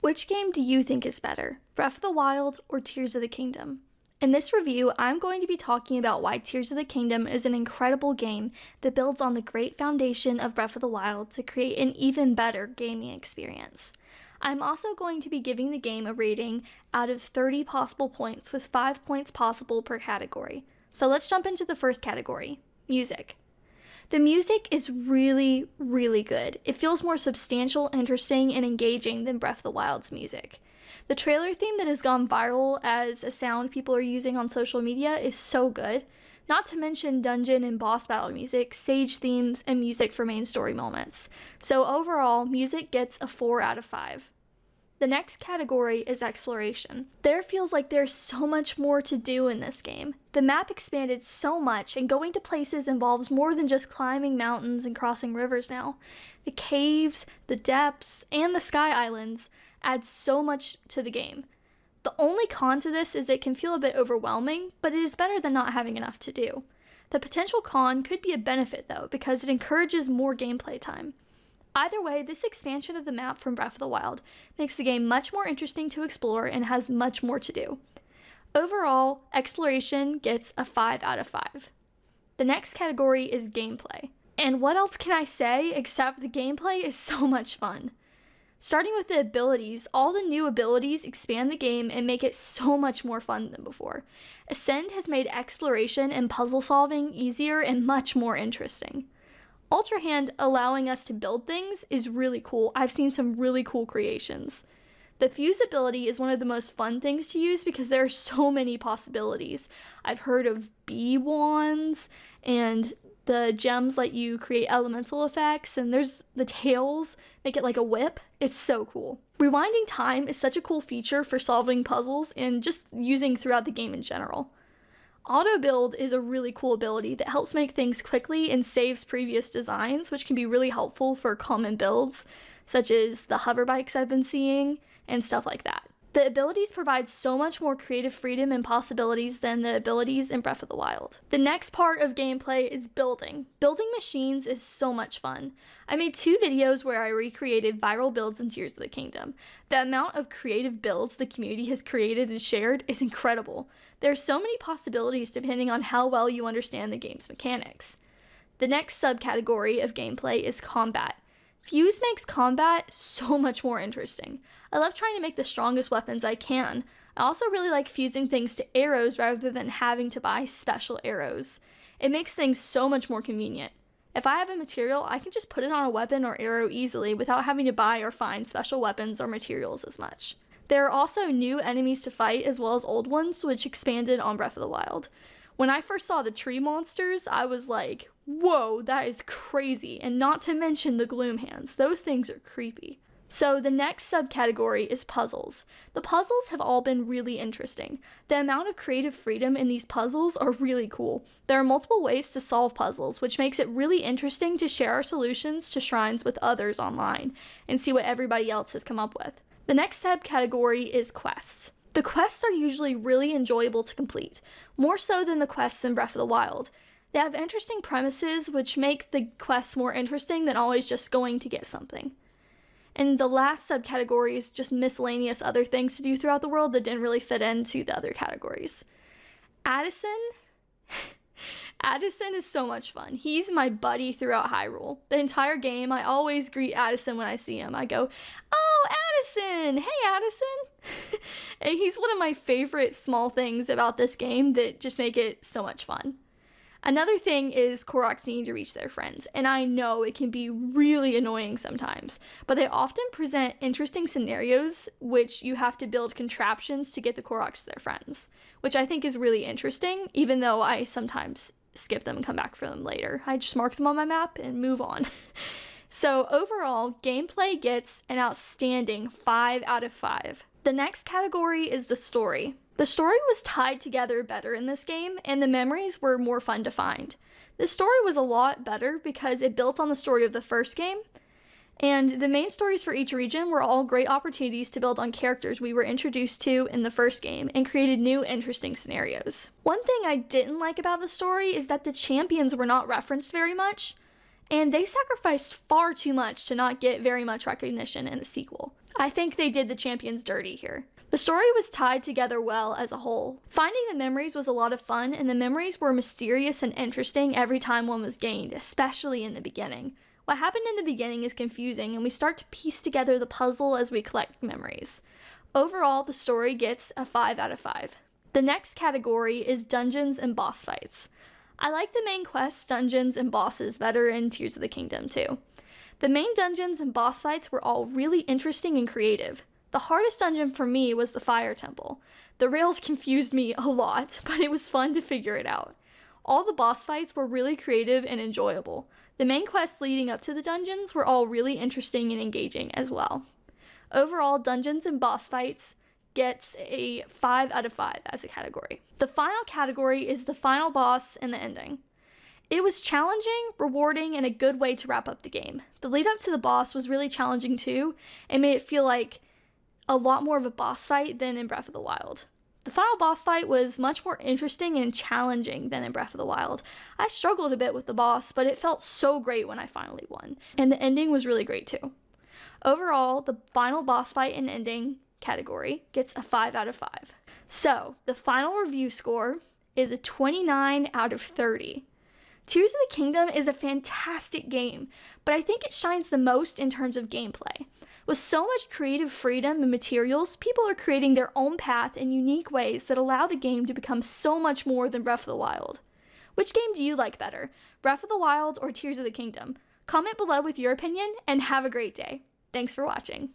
Which game do you think is better, Breath of the Wild or Tears of the Kingdom? In this review, I'm going to be talking about why Tears of the Kingdom is an incredible game that builds on the great foundation of Breath of the Wild to create an even better gaming experience. I'm also going to be giving the game a rating out of 30 possible points with 5 points possible per category. So let's jump into the first category, music. The music is really, really good. It feels more substantial, interesting, and engaging than Breath of the Wild's music. The trailer theme that has gone viral as a sound people are using on social media is so good, not to mention dungeon and boss battle music, sage themes, and music for main story moments. So overall, music gets a 4 out of 5. The next category is exploration. There feels like there's so much more to do in this game. The map expanded so much, and going to places involves more than just climbing mountains and crossing rivers now. The caves, the depths, and the sky islands add so much to the game. The only con to this is it can feel a bit overwhelming, but it is better than not having enough to do. The potential con could be a benefit though, because it encourages more gameplay time. Either way, this expansion of the map from Breath of the Wild makes the game much more interesting to explore and has much more to do. Overall, exploration gets a 5 out of 5. The next category is gameplay. And what else can I say except the gameplay is so much fun. Starting with the abilities, all the new abilities expand the game and make it so much more fun than before. Ascend has made exploration and puzzle solving easier and much more interesting. Ultra Hand allowing us to build things is really cool. I've seen some really cool creations. The Fuse ability is one of the most fun things to use because there are so many possibilities. I've heard of bee wands, and the gems let you create elemental effects, and there's the tails make it like a whip. It's so cool. Rewinding time is such a cool feature for solving puzzles and just using throughout the game in general. Auto build is a really cool ability that helps make things quickly and saves previous designs, which can be really helpful for common builds, such as the hover bikes I've been seeing and stuff like that. The abilities provide so much more creative freedom and possibilities than the abilities in Breath of the Wild. The next part of gameplay is building. Building machines is so much fun. I made 2 videos where I recreated viral builds in Tears of the Kingdom. The amount of creative builds the community has created and shared is incredible. There are so many possibilities depending on how well you understand the game's mechanics. The next subcategory of gameplay is combat. Fuse makes combat so much more interesting. I love trying to make the strongest weapons I can. I also really like fusing things to arrows rather than having to buy special arrows. It makes things so much more convenient. If I have a material, I can just put it on a weapon or arrow easily without having to buy or find special weapons or materials as much. There are also new enemies to fight as well as old ones, which expanded on Breath of the Wild. When I first saw the tree monsters, I was like, whoa, that is crazy, and not to mention the gloom hands. Those things are creepy. So the next subcategory is puzzles. The puzzles have all been really interesting. The amount of creative freedom in these puzzles are really cool. There are multiple ways to solve puzzles, which makes it really interesting to share our solutions to shrines with others online and see what everybody else has come up with. The next subcategory is quests. The quests are usually really enjoyable to complete, more so than the quests in Breath of the Wild. They have interesting premises which make the quests more interesting than always just going to get something. And the last subcategory is just miscellaneous other things to do throughout the world that didn't really fit into the other categories. Addison is so much fun. He's my buddy throughout Hyrule. The entire game, I always greet Addison when I see him. I go, "Oh, Addison! Hey, Addison!" And he's one of my favorite small things about this game that just make it so much fun. Another thing is Koroks needing to reach their friends, and I know it can be really annoying sometimes, but they often present interesting scenarios which you have to build contraptions to get the Koroks to their friends, which I think is really interesting, even though I sometimes skip them and come back for them later. I just mark them on my map and move on. So overall, gameplay gets an outstanding 5 out of 5. The next category is the story. The story was tied together better in this game, and the memories were more fun to find. The story was a lot better because it built on the story of the first game, and the main stories for each region were all great opportunities to build on characters we were introduced to in the first game and created new interesting scenarios. One thing I didn't like about the story is that the champions were not referenced very much. and they sacrificed far too much to not get very much recognition in the sequel. I think they did the champions dirty here. The story was tied together well as a whole. Finding the memories was a lot of fun, and the memories were mysterious and interesting every time one was gained, especially in the beginning. What happened in the beginning is confusing, and we start to piece together the puzzle as we collect memories. Overall, the story gets a 5 out of 5. The next category is dungeons and boss fights. I like the main quests, dungeons, and bosses better in Tears of the Kingdom too. The main dungeons and boss fights were all really interesting and creative. The hardest dungeon for me was the Fire Temple. The rails confused me a lot, but it was fun to figure it out. All the boss fights were really creative and enjoyable. The main quests leading up to the dungeons were all really interesting and engaging as well. Overall, dungeons and boss fights gets a 5 out of 5 as a category. The final category is the final boss and the ending. It was challenging, rewarding, and a good way to wrap up the game. The lead up to the boss was really challenging too, and made it feel like a lot more of a boss fight than in Breath of the Wild. The final boss fight was much more interesting and challenging than in Breath of the Wild. I struggled a bit with the boss, but it felt so great when I finally won, and the ending was really great too. Overall, the final boss fight and ending category gets a 5 out of 5. So, the final review score is a 29 out of 30. Tears of the Kingdom is a fantastic game, but I think it shines the most in terms of gameplay. With so much creative freedom and materials, people are creating their own path in unique ways that allow the game to become so much more than Breath of the Wild. Which game do you like better, Breath of the Wild or Tears of the Kingdom? Comment below with your opinion, and have a great day. Thanks for watching.